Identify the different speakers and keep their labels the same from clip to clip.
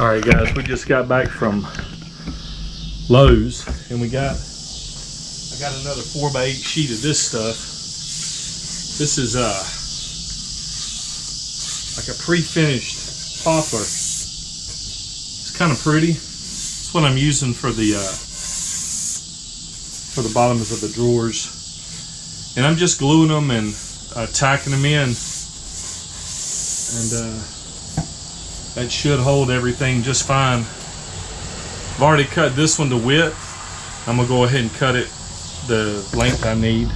Speaker 1: All right, guys, we just got back from Lowe's, and I got another 4x8 sheet of this stuff. This is like a pre-finished poplar. It's kind of pretty. It's what I'm using for the bottoms of the drawers, and I'm just gluing them and tacking them in, and that should hold everything just fine. I've already cut this one to width. I'm gonna go ahead and cut it the length I need.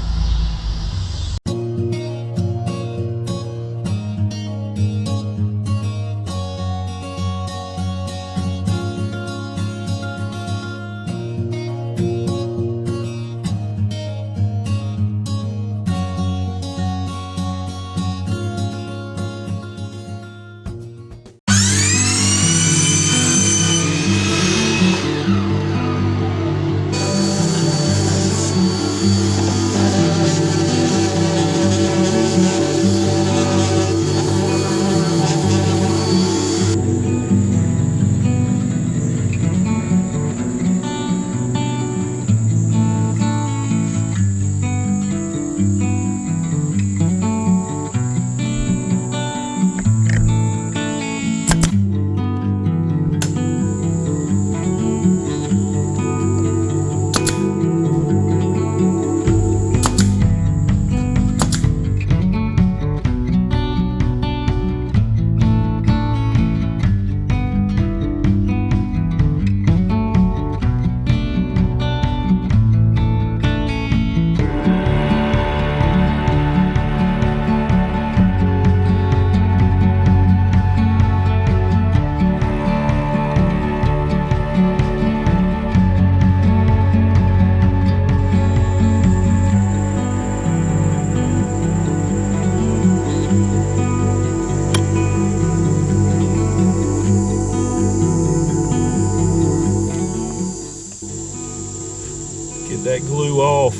Speaker 1: Get that glue off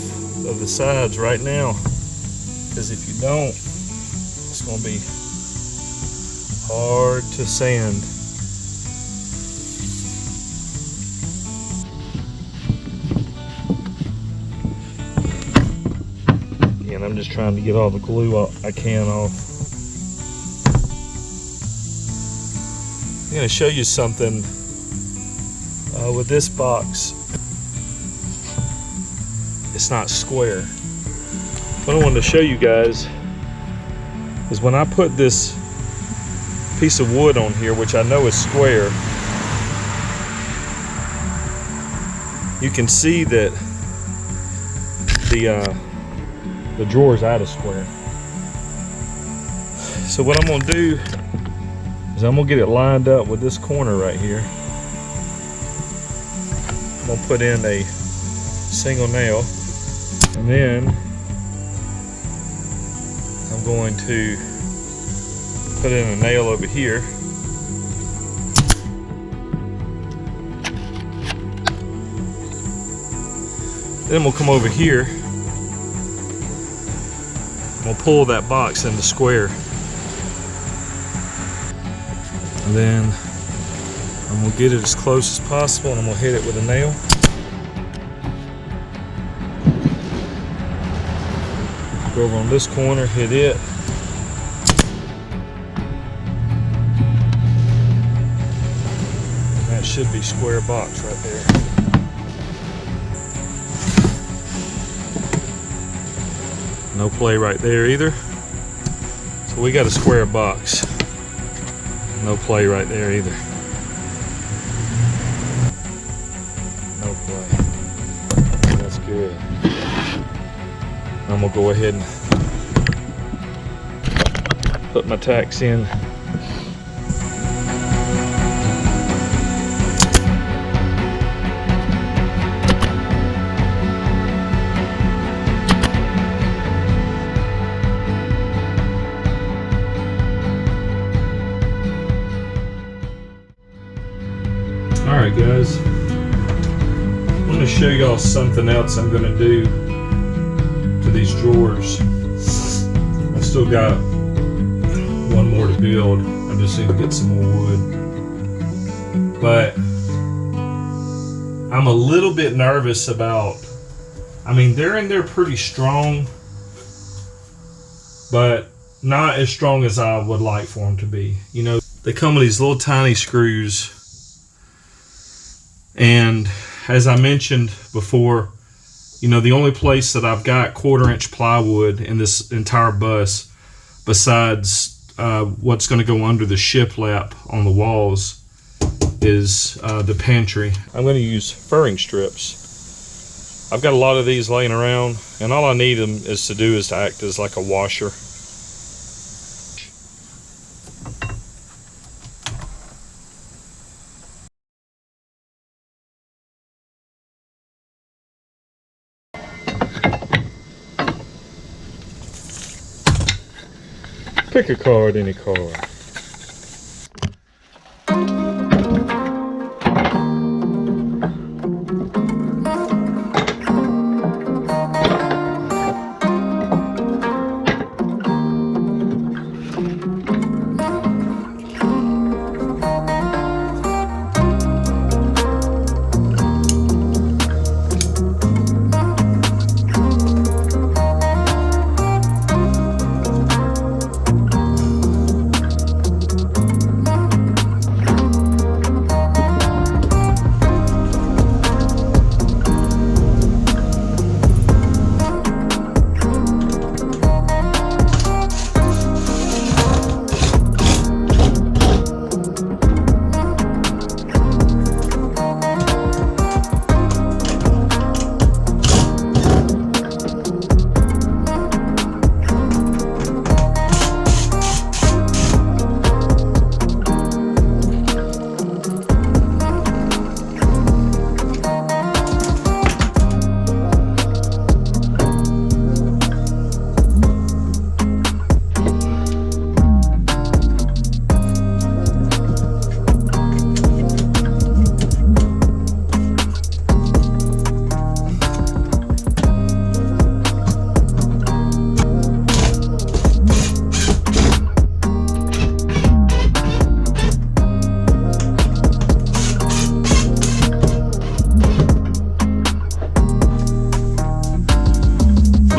Speaker 1: of the sides right now, because if you don't, it's going to be hard to sand. Again, I'm just trying to get all the glue I can off. I'm going to show you something with this box. It's not square. What I wanted to show you guys is when I put this piece of wood on here, which I know is square, you can see that the drawer's out of square. So what I'm going to do is I'm going to get it lined up with this corner right here. I'm going to put in a single nail, and then I'm going to put in a nail over here. Then we'll come over here and we'll pull that box into square. And then I'm going to get it as close as possible, and I'm going to hit it with a nail. Go over on this corner, hit it. That should be square box right there. No play right there either. So we got a square box. No play right there either. No play. That's good. I'm gonna go ahead and put my tacks in. Alright guys, I'm going to show y'all something else I'm going to do to these drawers. I still got one more to build. I just need to get some more wood. but I'm a little bit nervous about, I mean, they're in there pretty strong, but not as strong as I would like for them to be. You know, they come with these little tiny screws, and as I mentioned before, you know, the only place that I've got 1/4-inch plywood in this entire bus, besides what's going to go under the shiplap on the walls, is the pantry. I'm going to use furring strips. I've got a lot of these laying around, and all I need them is to act as like a washer. Pick a card, any card.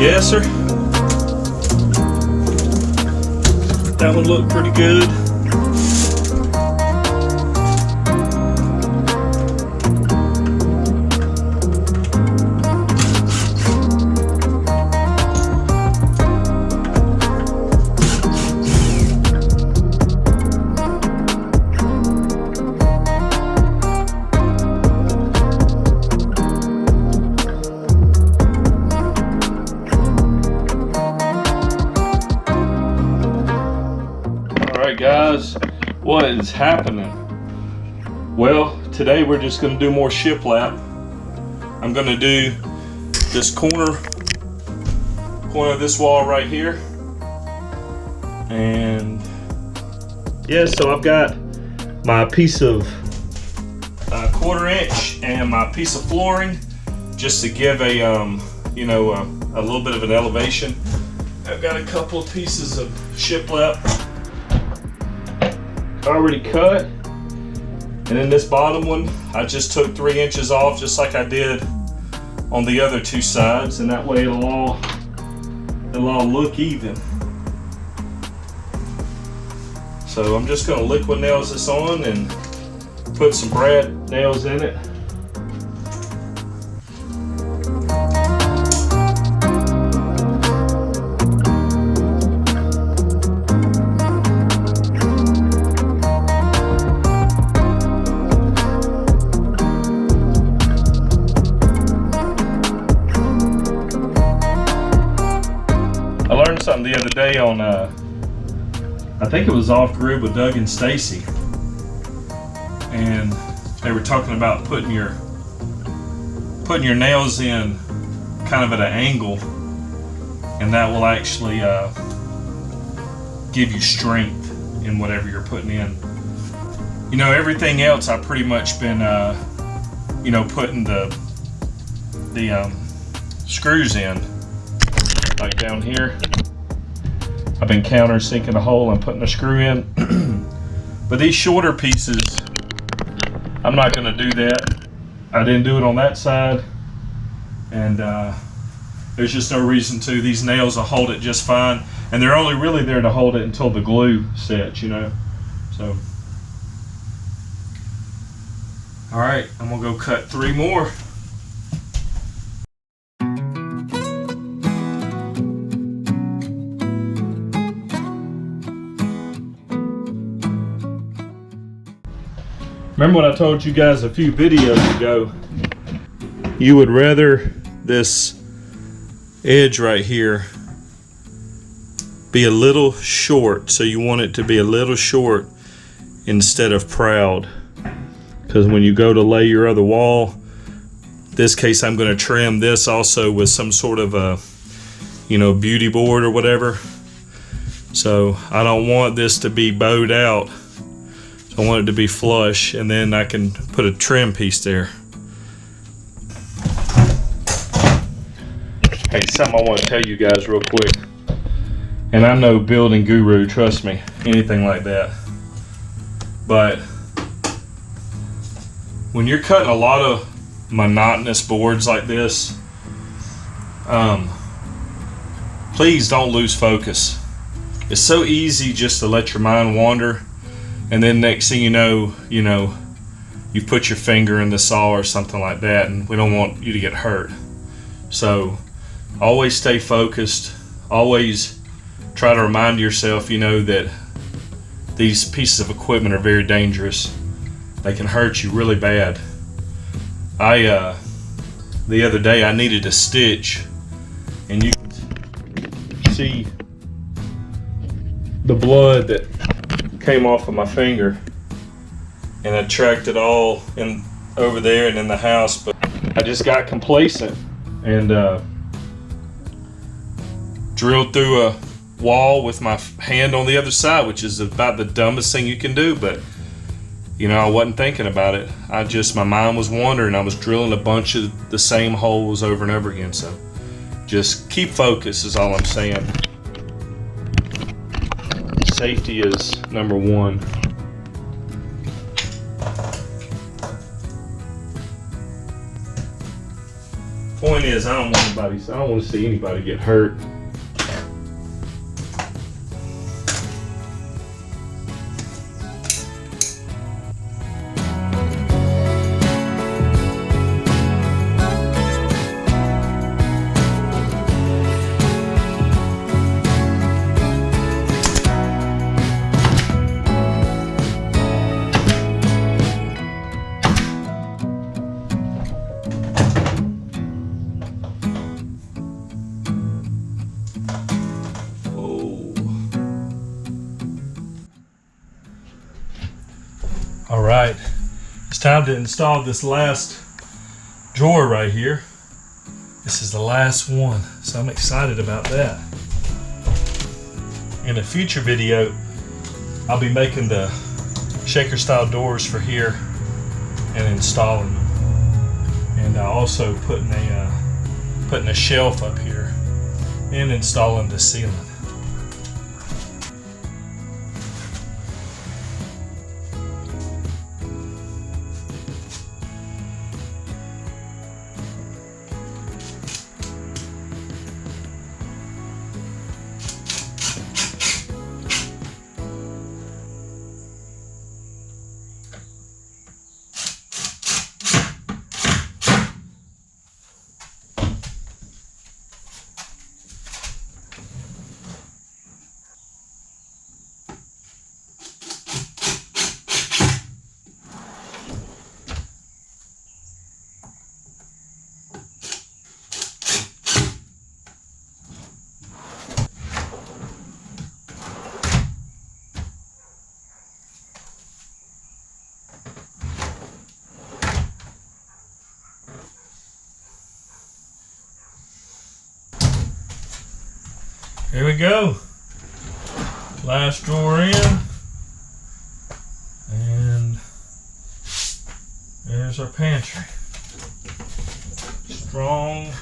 Speaker 1: Yes, sir. That one looked pretty good. Guys, what is happening? Well, today we're just going to do more shiplap. I'm going to do this corner of this wall right here, and yeah, so I've got my piece of 1/4-inch and my piece of flooring just to give a you know, a little bit of an elevation. I've got a couple of pieces of shiplap already cut, and then this bottom one I just took 3 inches off, just like I did on the other two sides, and that way it'll all look even. So I'm just going to liquid nails this on and put some brad nails in it. I learned something the other day on, I think it was Off Grid with Doug and Stacy, and they were talking about putting your nails in kind of at an angle, and that will actually give you strength in whatever you're putting in. You know, everything else I've pretty much been, you know, putting the screws in. Like down here, I've been countersinking a hole and putting a screw in. But these shorter pieces, I'm not going to do that. I didn't do it on that side, and there's just no reason to. These nails will hold it just fine, and they're only really there to hold it until the glue sets, you know. So, all right, I'm gonna go cut 3 more. Remember what I told you guys a few videos ago? You would rather this edge right here be a little short, so you want it to be a little short instead of proud, because when you go to lay your other wall, this case I'm going to trim this also with some sort of a, you know, beauty board or whatever. So I don't want this to be bowed out. I want it to be flush, and then I can put a trim piece there. Hey, something I want to tell you guys real quick. And I'm no building guru, trust me, anything like that. But when you're cutting a lot of monotonous boards like this, please don't lose focus. It's so easy just to let your mind wander, and then next thing you know, you've put your finger in the saw or something like that, and we don't want you to get hurt. So always stay focused. Always try to remind yourself, you know, that these pieces of equipment are very dangerous. They can hurt you really bad. The other day I needed a stitch, and you can see the blood that came off of my finger, and I tracked it all in over there and in the house, but I just got complacent and drilled through a wall with my hand on the other side, which is about the dumbest thing you can do, but you know, I wasn't thinking about it. My mind was wandering. I was drilling a bunch of the same holes over and over again. So just keep focused is all I'm saying. Safety is number one. Point is, I don't want to see anybody get hurt. All right, it's time to install this last drawer right here. This is the last one, so I'm excited about that. In a future video, I'll be making the shaker style doors for here and installing them. And also putting a shelf up here and installing the ceiling. Here we go. Last drawer in. And there's our pantry. Strong